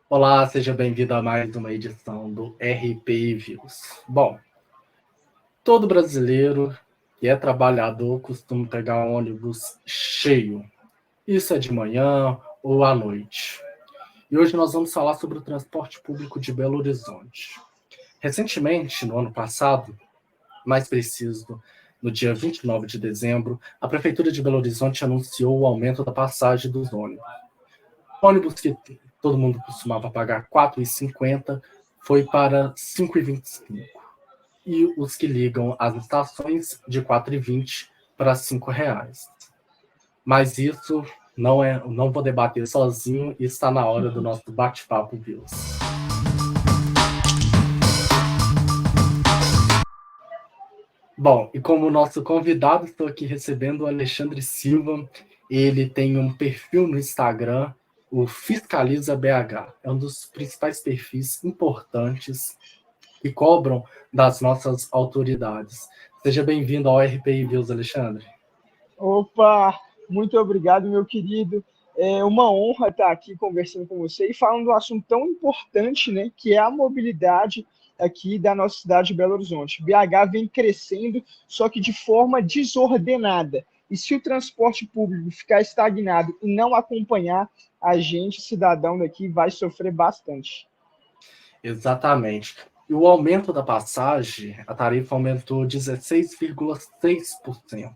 Olá, seja bem-vindo a mais uma edição do RPI Views. Bom, todo brasileiro que é trabalhador costuma pegar um ônibus cheio. Isso é de manhã ou à noite. E hoje nós vamos falar sobre o transporte público de Belo Horizonte. Recentemente, no ano passado, mais preciso, no dia 29 de dezembro, a Prefeitura de Belo Horizonte anunciou o aumento da passagem dos ônibus. Ônibus que todo mundo costumava pagar R$ 4,50 foi para R$ 5,25. E os que ligam as estações de R$ 4,20 para R$ 5,00. Mas isso não vou debater sozinho e está na hora do nosso bate-papo, Views. Bom, e como nosso convidado, estou aqui recebendo o Alexandre Silva. Ele tem um perfil no Instagram, o Fiscaliza BH. É um dos principais perfis importantes que cobram das nossas autoridades. Seja bem-vindo ao RPI Views, Alexandre. Opa, muito obrigado, meu querido. É uma honra estar aqui conversando com você e falando de um assunto tão importante, né, que é a mobilidade aqui da nossa cidade de Belo Horizonte. BH vem crescendo, só que de forma desordenada. E se o transporte público ficar estagnado e não acompanhar, a gente, cidadão daqui, vai sofrer bastante. Exatamente. E o aumento da passagem, a tarifa aumentou 16,6%.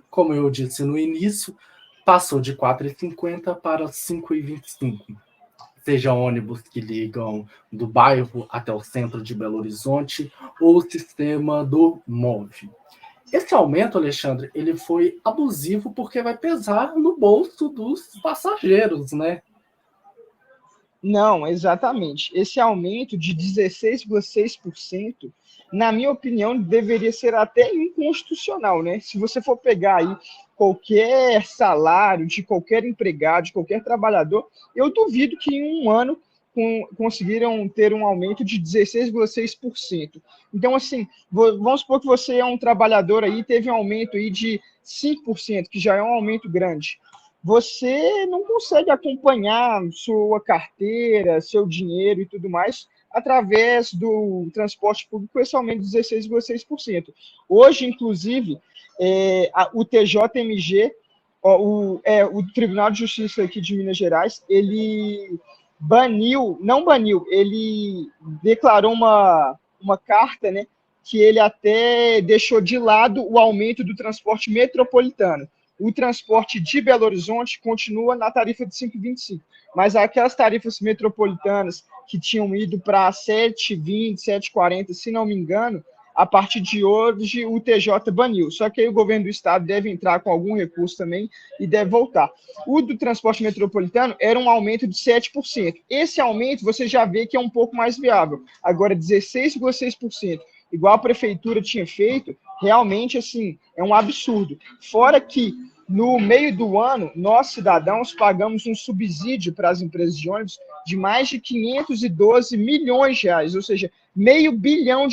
Como eu disse no início, passou de R$ 4,50 para R$ 5,25. Seja ônibus que ligam do bairro até o centro de Belo Horizonte ou o sistema do MOVE. Esse aumento, Alexandre, ele foi abusivo porque vai pesar no bolso dos passageiros, né? Não, exatamente. Esse aumento de 16,6%, na minha opinião, deveria ser até inconstitucional, né? Se você for pegar aí qualquer salário de qualquer empregado, de qualquer trabalhador, eu duvido que em um ano conseguiram ter um aumento de 16,6%. Então, assim, vamos supor que você é um trabalhador aí, teve um aumento aí de 5%, que já é um aumento grande. Você não consegue acompanhar sua carteira, seu dinheiro e tudo mais através do transporte público, esse aumento de 16,6%. Hoje, inclusive, o TJMG, o Tribunal de Justiça aqui de Minas Gerais, ele ele declarou uma carta, né, que ele até deixou de lado o aumento do transporte metropolitano. O transporte de Belo Horizonte continua na tarifa de 5,25, mas aquelas tarifas metropolitanas que tinham ido para 7,20, 7,40, se não me engano, a partir de hoje o TJ baniu. Só que aí o governo do estado deve entrar com algum recurso também e deve voltar. O do transporte metropolitano era um aumento de 7%. Esse aumento você já vê que é um pouco mais viável. Agora, 16,6%, igual a prefeitura tinha feito, realmente, assim, é um absurdo. Fora que, no meio do ano, nós, cidadãos, pagamos um subsídio para as empresas de ônibus de mais de 512 milhões de reais, ou seja, R$500 bilhão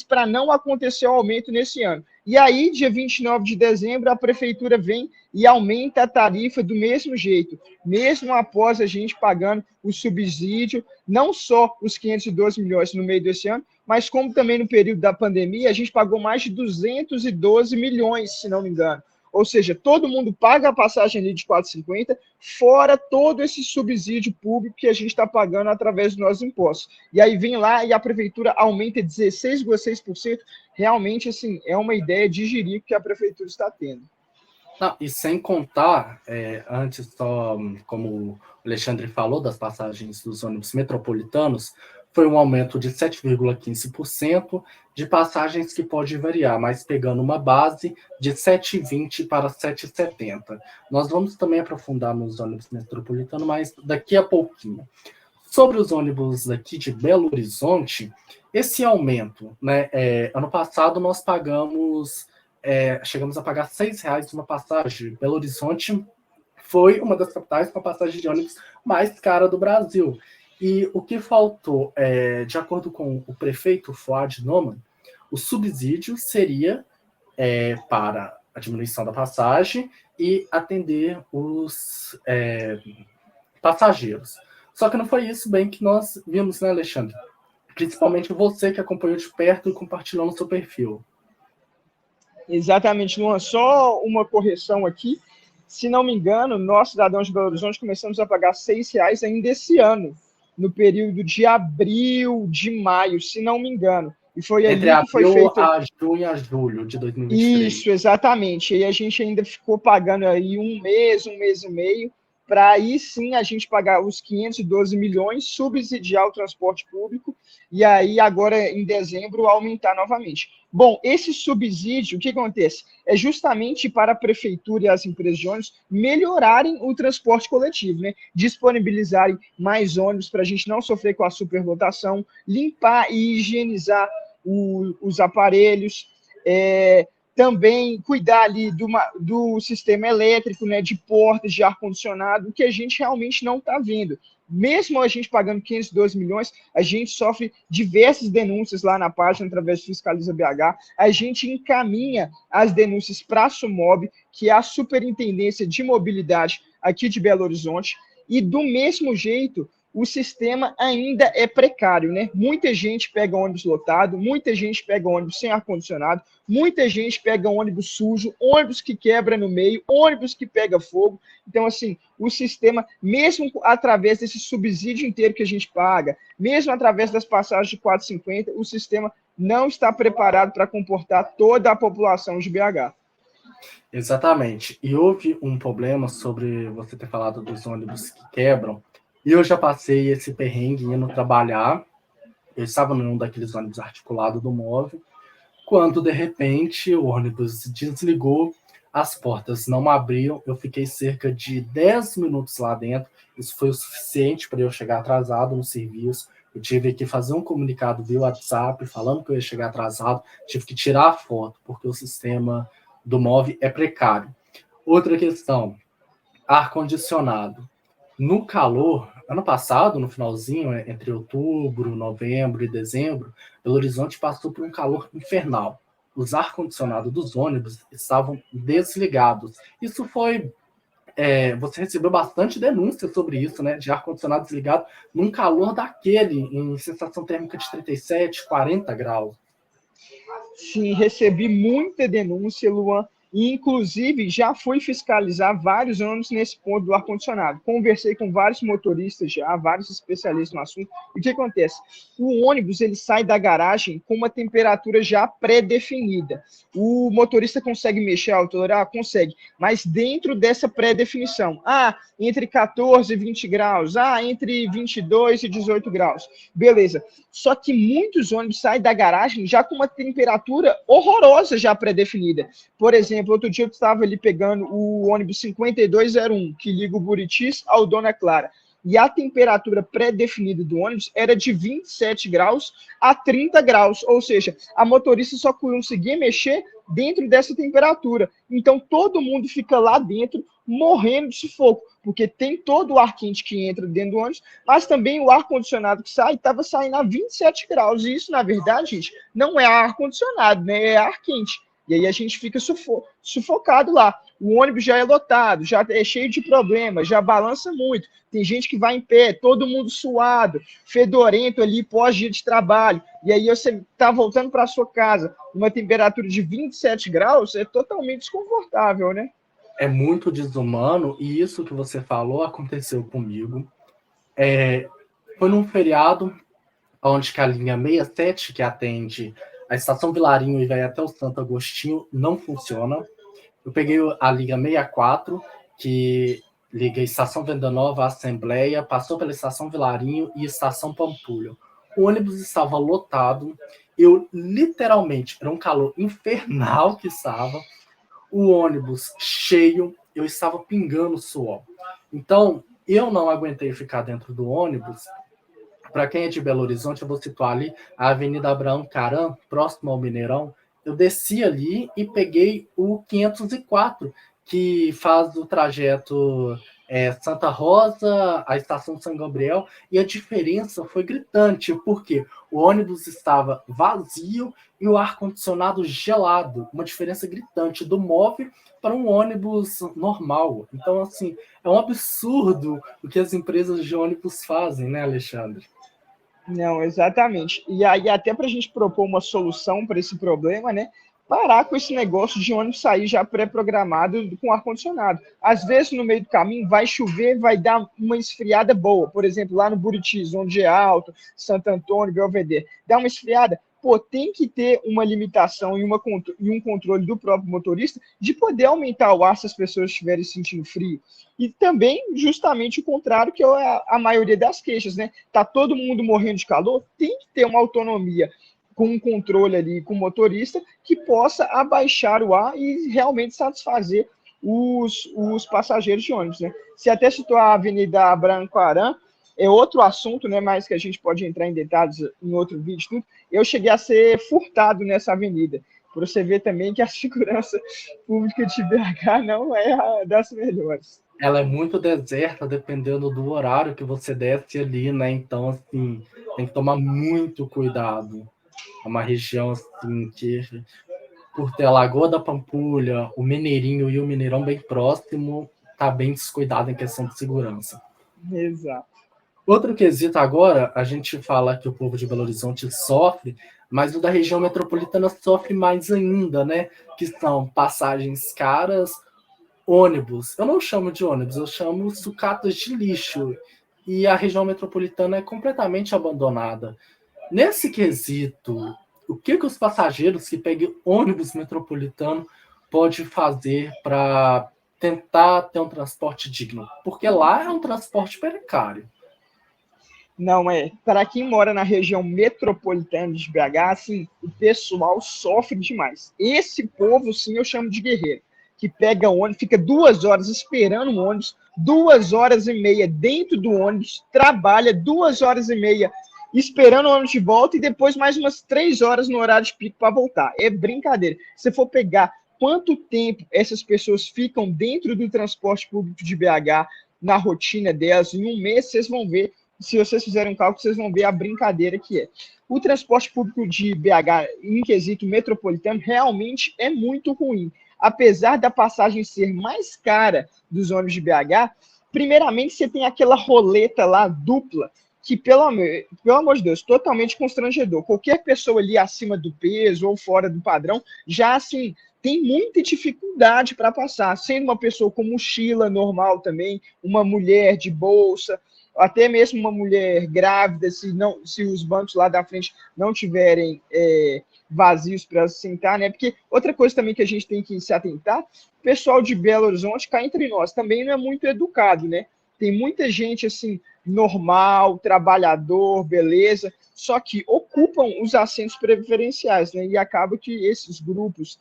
para não acontecer o aumento nesse ano. E aí, dia 29 de dezembro, a prefeitura vem e aumenta a tarifa do mesmo jeito, mesmo após a gente pagando o subsídio, não só os 512 milhões no meio desse ano, mas como também no período da pandemia, a gente pagou mais de 212 milhões, se não me engano. Ou seja, todo mundo paga a passagem ali de 4,50, fora todo esse subsídio público que a gente está pagando através dos nossos impostos. E aí vem lá e a prefeitura aumenta 16,6%. Realmente, assim, é uma ideia de jirico que a prefeitura está tendo. Não, e sem contar, antes só, como o Alexandre falou, das passagens dos ônibus metropolitanos, foi um aumento de 7,15% de passagens que pode variar, mas pegando uma base de 7,20 para 7,70. Nós vamos também aprofundar nos ônibus metropolitanos, mas daqui a pouquinho. Sobre os ônibus daqui de Belo Horizonte, esse aumento, né, ano passado nós chegamos a pagar R$6 uma passagem. Belo Horizonte foi uma das capitais com a passagem de ônibus mais cara do Brasil. E o que faltou, de acordo com o prefeito Fuad Noman, o subsídio seria para a diminuição da passagem e atender os passageiros. Só que não foi isso bem que nós vimos, né, Alexandre? Principalmente você que acompanhou de perto e compartilhou no seu perfil. Exatamente, Luan. Só uma correção aqui. Se não me engano, nós, cidadãos de Belo Horizonte, começamos a pagar R$ 6 ainda esse ano, no período de abril, de maio, se não me engano. E foi Entre ali que foi abril feito... a junho a julho de 2023. Isso, exatamente. E a gente ainda ficou pagando aí um mês e meio, para aí sim a gente pagar os 512 milhões, subsidiar o transporte público, e aí agora em dezembro aumentar novamente. Bom, esse subsídio, o que acontece? É justamente para a prefeitura e as empresas de ônibus melhorarem o transporte coletivo, né? Disponibilizarem mais ônibus para a gente não sofrer com a superlotação, limpar e higienizar os aparelhos, também cuidar ali do sistema elétrico, né, de portas, de ar-condicionado, que a gente realmente não está vendo. Mesmo a gente pagando 512 milhões, a gente sofre diversas denúncias lá na página, através do Fiscaliza BH. A gente encaminha as denúncias para a SUMOB, que é a Superintendência de Mobilidade aqui de Belo Horizonte, e do mesmo jeito, o sistema ainda é precário, né? Muita gente pega ônibus lotado, muita gente pega ônibus sem ar-condicionado, muita gente pega ônibus sujo, ônibus que quebra no meio, ônibus que pega fogo. Então, assim, o sistema, mesmo através desse subsídio inteiro que a gente paga, mesmo através das passagens de 4,50, o sistema não está preparado para comportar toda a população de BH. Exatamente. E houve um problema sobre você ter falado dos ônibus que quebram. E eu já passei esse perrengue indo trabalhar. Eu estava num daqueles ônibus articulados do móvel, quando de repente o ônibus desligou, as portas não abriam, eu fiquei cerca de 10 minutos lá dentro, isso foi o suficiente para eu chegar atrasado no serviço, eu tive que fazer um comunicado via WhatsApp falando que eu ia chegar atrasado, tive que tirar a foto, porque o sistema do móvel é precário. Outra questão, ar-condicionado. No calor, ano passado, no finalzinho, entre outubro, novembro e dezembro, Belo Horizonte passou por um calor infernal. Os ar-condicionados dos ônibus estavam desligados. Isso foi. Você recebeu bastante denúncia sobre isso, né? De ar-condicionado desligado num calor daquele, em sensação térmica de 37, 40 graus. Sim, recebi muita denúncia, Luan, e inclusive já fui fiscalizar vários ônibus nesse ponto do ar-condicionado. Conversei com vários motoristas já, vários especialistas no assunto. E o que acontece? O ônibus ele sai da garagem com uma temperatura já pré-definida. O motorista consegue mexer a altura? Consegue, mas dentro dessa pré-definição. Entre 14 e 20 graus. Entre 22 e 18 graus. Beleza. Só que muitos ônibus saem da garagem já com uma temperatura horrorosa já pré-definida. Por exemplo, outro dia eu estava ali pegando o ônibus 5201, que liga o Buritis ao Dona Clara. E a temperatura pré-definida do ônibus era de 27 graus a 30 graus. Ou seja, a motorista só conseguia mexer dentro dessa temperatura. Então, todo mundo fica lá dentro morrendo de sufoco, porque tem todo o ar quente que entra dentro do ônibus, mas também o ar-condicionado que sai estava saindo a 27 graus. E isso, na verdade, gente, não é ar-condicionado, né? É ar quente. E aí a gente fica sufocado lá. O ônibus já é lotado, já é cheio de problemas, já balança muito. Tem gente que vai em pé, todo mundo suado, fedorento ali pós-dia de trabalho. E aí você está voltando para a sua casa, uma temperatura de 27 graus, é totalmente desconfortável, né? É muito desumano, e isso que você falou aconteceu comigo. Foi num feriado, onde que a linha 67, que atende a Estação Vilarinho e vai até o Santo Agostinho, não funciona. Eu peguei a linha 64, que liga a Estação Venda Nova à Assembleia, passou pela Estação Vilarinho e Estação Pampulha. O ônibus estava lotado, eu literalmente, era um calor infernal que estava, o ônibus cheio, eu estava pingando suor. Então, eu não aguentei ficar dentro do ônibus. Para quem é de Belo Horizonte, eu vou situar ali a Avenida Abraão Caram, próximo ao Mineirão. Eu desci ali e peguei o 504, que faz o trajeto Santa Rosa, a estação São Gabriel, e a diferença foi gritante, porque o ônibus estava vazio e o ar-condicionado gelado, uma diferença gritante do móvel para um ônibus normal. Então, assim, é um absurdo o que as empresas de ônibus fazem, né, Alexandre? Não, exatamente. E aí, até para a gente propor uma solução para esse problema, né? Parar com esse negócio de ônibus sair já pré-programado com ar-condicionado. Às vezes, no meio do caminho, vai chover, vai dar uma esfriada boa. Por exemplo, lá no Buritis, onde é alto, Santo Antônio, Belvedere, dá uma esfriada. Pô, tem que ter uma limitação e um controle do próprio motorista de poder aumentar o ar se as pessoas estiverem sentindo frio. E também, justamente o contrário, que é a maioria das queixas, né? Tá todo mundo morrendo de calor, tem que ter uma autonomia com um controle ali com o motorista que possa abaixar o ar e realmente satisfazer os passageiros de ônibus, né? Você até citou a Avenida Branco-Arã, é outro assunto, né? Mas que a gente pode entrar em detalhes em outro vídeo. Tudo. Eu cheguei a ser furtado nessa avenida, para você ver também que a segurança pública de BH não é a das melhores. Ela é muito deserta, dependendo do horário que você desce ali, né? Então, assim, tem que tomar muito cuidado. É uma região, assim, que, por ter a Lagoa da Pampulha, o Mineirinho e o Mineirão bem próximo, tá bem descuidado em questão de segurança. Exato. Outro quesito agora, a gente fala que o povo de Belo Horizonte sofre, mas o da região metropolitana sofre mais ainda, né? Que são passagens caras, ônibus. Eu não chamo de ônibus, eu chamo sucatas de lixo. E a região metropolitana é completamente abandonada. Nesse quesito, o que os passageiros que peguem ônibus metropolitano podem fazer para tentar ter um transporte digno? Porque lá é um transporte precário. Não é. Para quem mora na região metropolitana de BH, assim, o pessoal sofre demais. Esse povo, sim, eu chamo de guerreiro, que pega ônibus, fica 2 horas esperando o ônibus, 2 horas e meia dentro do ônibus, trabalha 2 horas e meia esperando o ônibus de volta e depois mais umas 3 horas no horário de pico para voltar. É brincadeira. Se for pegar quanto tempo essas pessoas ficam dentro do transporte público de BH, na rotina delas, em um mês, vocês vão ver, se vocês fizerem um cálculo, vocês vão ver a brincadeira que é. O transporte público de BH, em quesito metropolitano, realmente é muito ruim. Apesar da passagem ser mais cara dos ônibus de BH, primeiramente você tem aquela roleta lá dupla, que, pelo amor de Deus, totalmente constrangedor. Qualquer pessoa ali acima do peso ou fora do padrão, já assim, tem muita dificuldade para passar, sendo uma pessoa com mochila normal também, uma mulher de bolsa, até mesmo uma mulher grávida, se os bancos lá da frente não tiverem vazios para sentar, né? Porque outra coisa também que a gente tem que se atentar, o pessoal de Belo Horizonte, cá entre nós, também não é muito educado, né? Tem muita gente, assim, normal, trabalhador, beleza, só que ocupam os assentos preferenciais, né? E acaba que esses grupos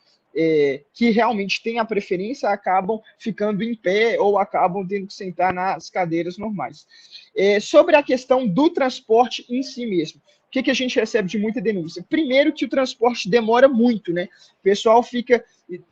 que realmente têm a preferência acabam ficando em pé ou acabam tendo que sentar nas cadeiras normais. Sobre a questão do transporte em si mesmo, o que a gente recebe de muita denúncia? Primeiro que o transporte demora muito, né? O pessoal fica...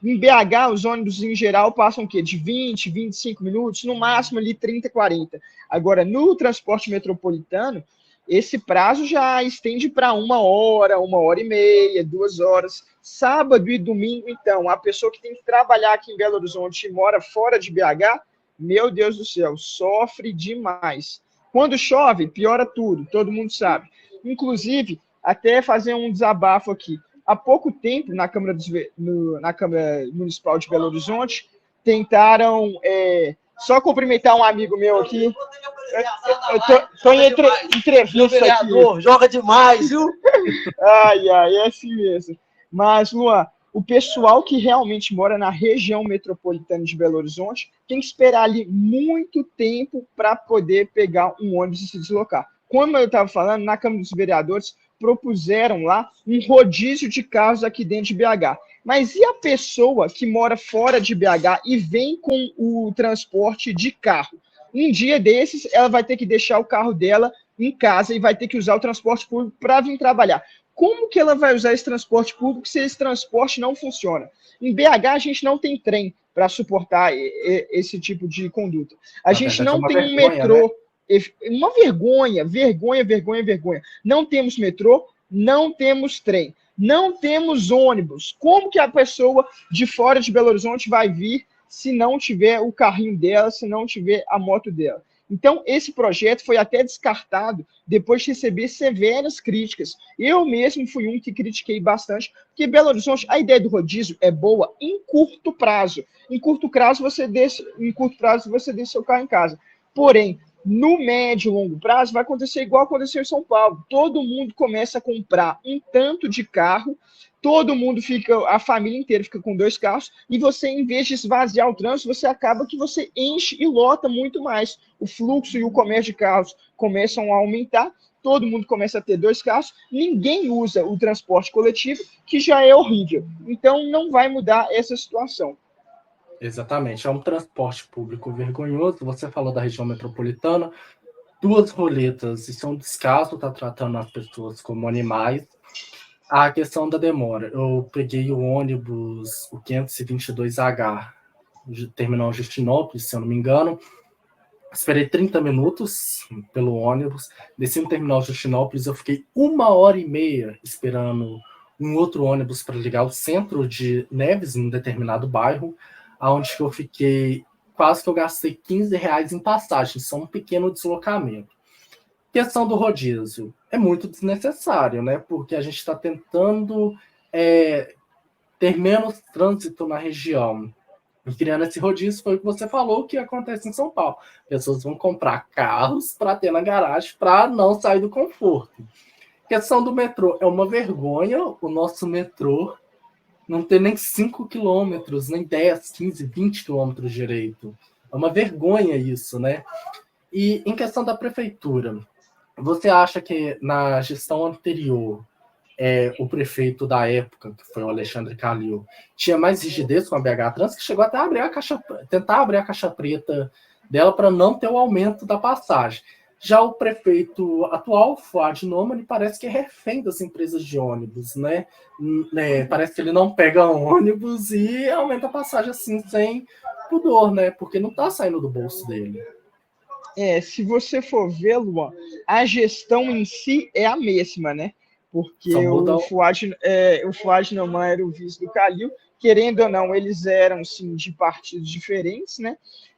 Em BH, os ônibus em geral passam o quê? De 20, 25 minutos, no máximo ali 30, 40. Agora, no transporte metropolitano, esse prazo já estende para 1 hora, 1 hora e meia, 2 horas. Sábado e domingo, então, a pessoa que tem que trabalhar aqui em Belo Horizonte e mora fora de BH, meu Deus do céu, sofre demais. Quando chove, piora tudo, todo mundo sabe. Inclusive, até fazer um desabafo aqui. Há pouco tempo, na Câmara Municipal de Belo Horizonte, tentaram... só cumprimentar um amigo meu aqui. Eu tô em entrevista aqui. Joga demais, viu? Ai, é assim mesmo. Mas, Luan, o pessoal que realmente mora na região metropolitana de Belo Horizonte tem que esperar ali muito tempo para poder pegar um ônibus e se deslocar. Como eu estava falando, na Câmara dos Vereadores propuseram lá um rodízio de carros aqui dentro de BH. Mas e a pessoa que mora fora de BH e vem com o transporte de carro? Um dia desses, ela vai ter que deixar o carro dela em casa e vai ter que usar o transporte público para vir trabalhar. Como que ela vai usar esse transporte público se esse transporte não funciona? Em BH, a gente não tem trem. para suportar esse tipo de conduta. A Na gente verdade, é não uma tem um vergonha, né? metrô, uma vergonha. Não temos metrô, não temos trem, não temos ônibus. Como que a pessoa de fora de Belo Horizonte vai vir se não tiver o carrinho dela, se não tiver a moto dela? Então, esse projeto foi até descartado depois de receber severas críticas. Eu mesmo fui um que critiquei bastante, porque Belo Horizonte, a ideia do rodízio é boa em curto prazo. Em curto prazo, você deixa seu carro em casa. Porém, no médio e longo prazo, vai acontecer igual aconteceu em São Paulo. Todo mundo começa a comprar um tanto de carro, todo mundo fica, a família inteira fica com 2 carros, e você, em vez de esvaziar o trânsito, você acaba que você enche e lota muito mais. O fluxo e o comércio de carros começam a aumentar, todo mundo começa a ter 2 carros, ninguém usa o transporte coletivo, que já é horrível. Então, não vai mudar essa situação. Exatamente, é um transporte público vergonhoso. Você falou da região metropolitana, 2 roletas, isso é um descaso, tá tratando as pessoas como animais. A questão da demora, eu peguei o ônibus, o 522H, terminal Justinópolis, se eu não me engano, esperei 30 minutos pelo ônibus, desci no terminal Justinópolis, eu fiquei 1h30 esperando um outro ônibus para ligar ao centro de Neves, em um determinado bairro, onde eu fiquei, quase que eu gastei R$ 15 em passagem, só um pequeno deslocamento. Questão do rodízio, é muito desnecessário, né? Porque a gente está tentando ter menos trânsito na região. E criando esse rodízio, foi o que você falou que acontece em São Paulo. Pessoas vão comprar carros para ter na garagem para não sair do conforto. Questão do metrô, é uma vergonha o nosso metrô não ter nem 5 quilômetros, nem 10, 15, 20 quilômetros direito. É uma vergonha isso, né? E em questão da prefeitura, você acha que na gestão anterior, o prefeito da época, que foi o Alexandre Calil, tinha mais rigidez com a BH Trans, que chegou até a tentar abrir a caixa preta dela para não ter o aumento da passagem. Já o prefeito atual, Fuad Nomani, parece que é refém das empresas de ônibus, né? Parece que ele não pega ônibus e aumenta a passagem assim, sem pudor, né? Porque não está saindo do bolso dele. Se você for ver, Luan, a gestão em si é a mesma, né? Só Porque muda. o Fuad Noman era o vice do Calil, querendo ou não, eles eram, sim, de partidos diferentes, né?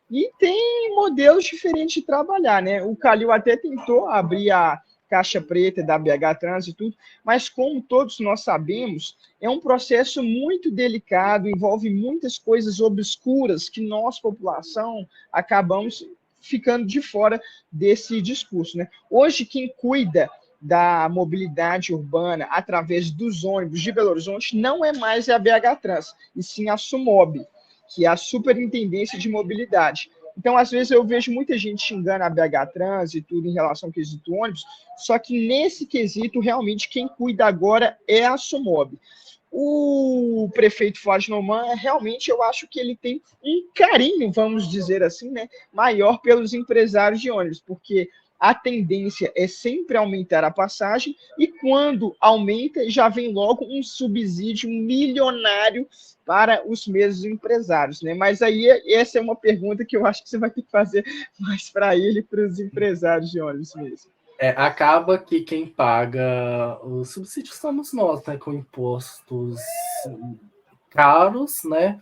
E tem modelos diferentes de trabalhar, né? O Calil até tentou abrir a caixa preta da BH Trans e tudo, mas como todos nós sabemos, é um processo muito delicado, envolve muitas coisas obscuras que nós, população, acabamos ficando de fora desse discurso, né? Hoje, quem cuida da mobilidade urbana através dos ônibus de Belo Horizonte não é mais a BH Trans, e sim a SUMOB, que é a Superintendência de Mobilidade. Então, às vezes, eu vejo muita gente xingando a BH Trans e tudo em relação ao quesito ônibus, só que nesse quesito, realmente, quem cuida agora é a SUMOB. O prefeito Fuad Noman, realmente, eu acho que ele tem um carinho, vamos dizer assim, né, maior pelos empresários de ônibus, porque a tendência é sempre aumentar a passagem, e quando aumenta, já vem logo um subsídio milionário para os mesmos empresários, né? Mas aí essa é uma pergunta que eu acho que você vai ter que fazer mais para ele e para os empresários de ônibus mesmo. Acaba que quem paga os subsídios somos nós, né? Com impostos caros, né?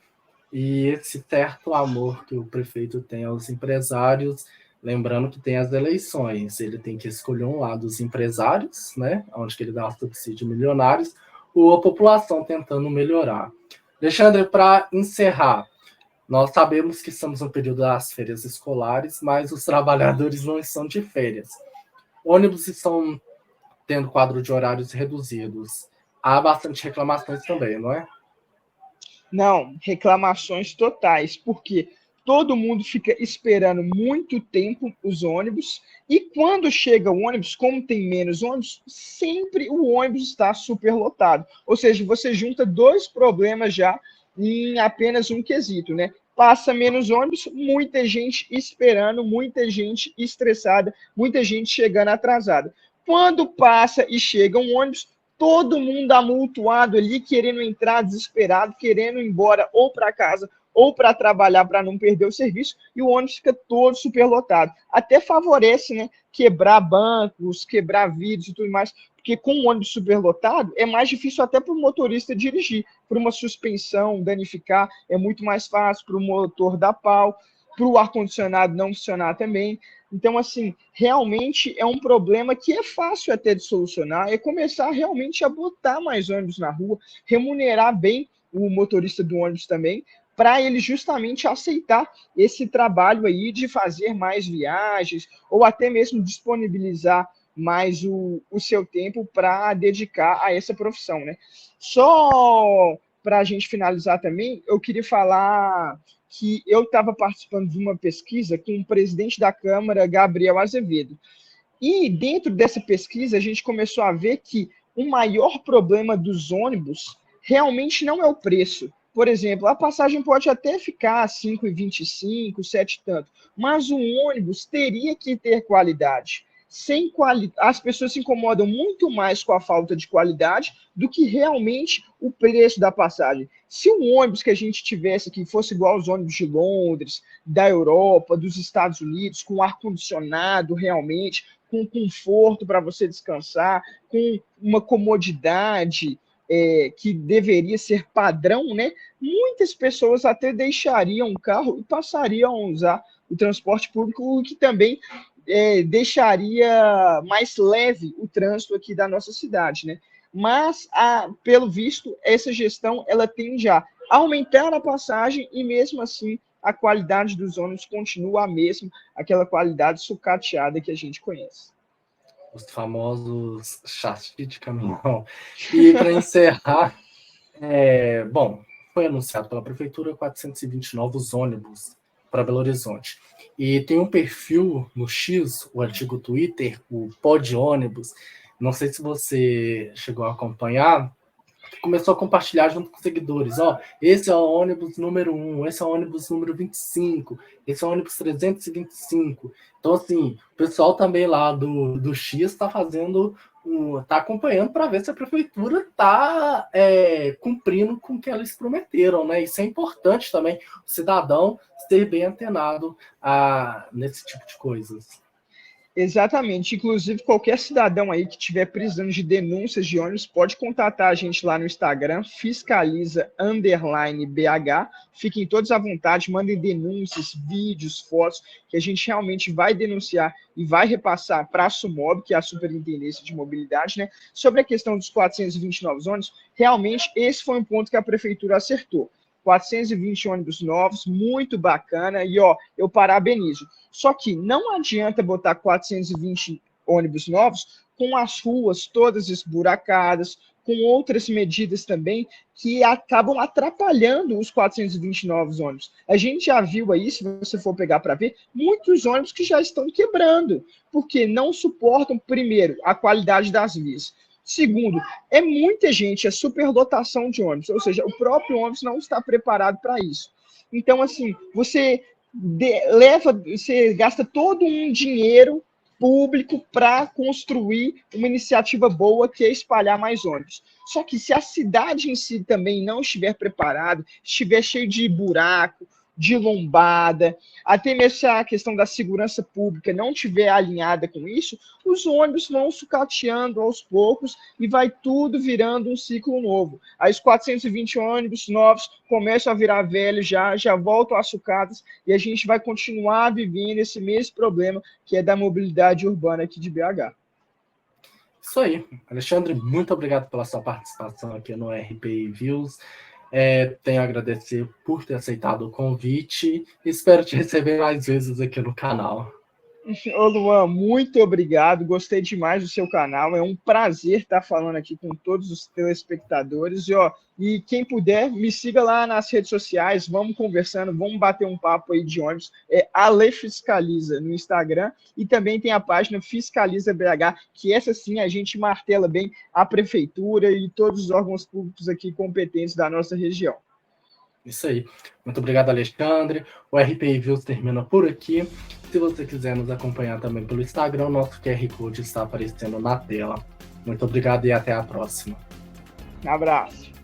E esse certo amor que o prefeito tem aos empresários, lembrando que tem as eleições, ele tem que escolher um lado, os empresários, né? Onde que ele dá subsídios milionários, ou a população tentando melhorar. Alexandre, para encerrar, nós sabemos que estamos no período das férias escolares, mas os trabalhadores não estão de férias. Ônibus estão tendo quadro de horários reduzidos. Há bastante reclamações também, não é? Não, reclamações totais, porque todo mundo fica esperando muito tempo os ônibus, e quando chega o ônibus, como tem menos ônibus, sempre o ônibus está superlotado. Ou seja, você junta 2 problemas já em apenas um quesito, né? Passa menos ônibus, muita gente esperando, muita gente estressada, muita gente chegando atrasada. Quando passa e chega um ônibus, todo mundo amultuado ali, querendo entrar desesperado, querendo ir embora ou para casa ou para trabalhar para não perder o serviço, e o ônibus fica todo superlotado. Até favorece, né, quebrar bancos, quebrar vidros e tudo mais, porque com o ônibus superlotado é mais difícil até para o motorista dirigir, para uma suspensão danificar é muito mais fácil, para o motor dar pau, para o ar-condicionado não funcionar também. Então, assim, realmente é um problema que é fácil até de solucionar, é começar realmente a botar mais ônibus na rua, remunerar bem o motorista do ônibus também, para ele justamente aceitar esse trabalho aí de fazer mais viagens, ou até mesmo disponibilizar mais o seu tempo para dedicar a essa profissão, né? Só para a gente finalizar também, eu queria falar que eu estava participando de uma pesquisa com o presidente da Câmara, Gabriel Azevedo. E dentro dessa pesquisa, a gente começou a ver que o maior problema dos ônibus realmente não é o preço. Por exemplo, a passagem pode até ficar 5,25, 7 e tanto, mas o ônibus teria que ter qualidade. Sem as pessoas se incomodam muito mais com a falta de qualidade do que realmente o preço da passagem. Se o ônibus que a gente tivesse aqui fosse igual aos ônibus de Londres, da Europa, dos Estados Unidos, com ar-condicionado realmente, com conforto para você descansar, com uma comodidade que deveria ser padrão, né? Muitas pessoas até deixariam o carro e passariam a usar o transporte público, o que também deixaria mais leve o trânsito aqui da nossa cidade, né? Mas, pelo visto, essa gestão ela tende a aumentar a passagem e, mesmo assim, a qualidade dos ônibus continua a mesma, aquela qualidade sucateada que a gente conhece. Os famosos chassi de caminhão. E para encerrar, bom, foi anunciado pela Prefeitura 420 novos ônibus para Belo Horizonte. E tem um perfil no X, o antigo Twitter, o Pod Ônibus, não sei se você chegou a acompanhar, começou a compartilhar junto com seguidores. Esse é o ônibus número 1, esse é o ônibus número 25, esse é o ônibus 325. Então, assim, o pessoal também lá do X está fazendo, está acompanhando para ver se a prefeitura está cumprindo com o que eles prometeram, né? Isso é importante também, o cidadão ser bem antenado nesse tipo de coisas. Exatamente. Inclusive, qualquer cidadão aí que estiver precisando de denúncias de ônibus, pode contatar a gente lá no Instagram, fiscaliza_BH. Fiquem todos à vontade, mandem denúncias, vídeos, fotos, que a gente realmente vai denunciar e vai repassar para a SUMOB, que é a Superintendência de Mobilidade, né? Sobre a questão dos 420 novos ônibus, realmente esse foi um ponto que a Prefeitura acertou. 420 ônibus novos, muito bacana, e eu parabenizo. Só que não adianta botar 420 ônibus novos com as ruas todas esburacadas, com outras medidas também que acabam atrapalhando os 420 novos ônibus. A gente já viu aí, se você for pegar para ver, muitos ônibus que já estão quebrando, porque não suportam, primeiro, a qualidade das vias. Segundo, é muita gente, é superlotação de ônibus, ou seja, o próprio ônibus não está preparado para isso. Então, assim, você gasta todo um dinheiro público para construir uma iniciativa boa que é espalhar mais ônibus. Só que se a cidade em si também não estiver preparada, estiver cheio de buraco, de lombada, até mesmo se a questão da segurança pública não estiver alinhada com isso, os ônibus vão sucateando aos poucos e vai tudo virando um ciclo novo. Aí os 420 ônibus novos começam a virar velhos, já voltam às sucatas, e a gente vai continuar vivendo esse mesmo problema que é da mobilidade urbana aqui de BH. Isso aí. Alexandre, muito obrigado pela sua participação aqui no RPI Views. Tenho a agradecer por ter aceitado o convite. Espero te receber mais vezes aqui no canal. Ô Luan, muito obrigado, gostei demais do seu canal, é um prazer estar falando aqui com todos os telespectadores, e quem puder, me siga lá nas redes sociais, vamos conversando, vamos bater um papo aí de ônibus, Ale Fiscaliza no Instagram, e também tem a página Fiscaliza BH, que essa sim a gente martela bem a prefeitura e todos os órgãos públicos aqui competentes da nossa região. Isso aí. Muito obrigado, Alexandre. O RPI Views termina por aqui. Se você quiser nos acompanhar também pelo Instagram, nosso QR Code está aparecendo na tela. Muito obrigado e até a próxima. Um abraço.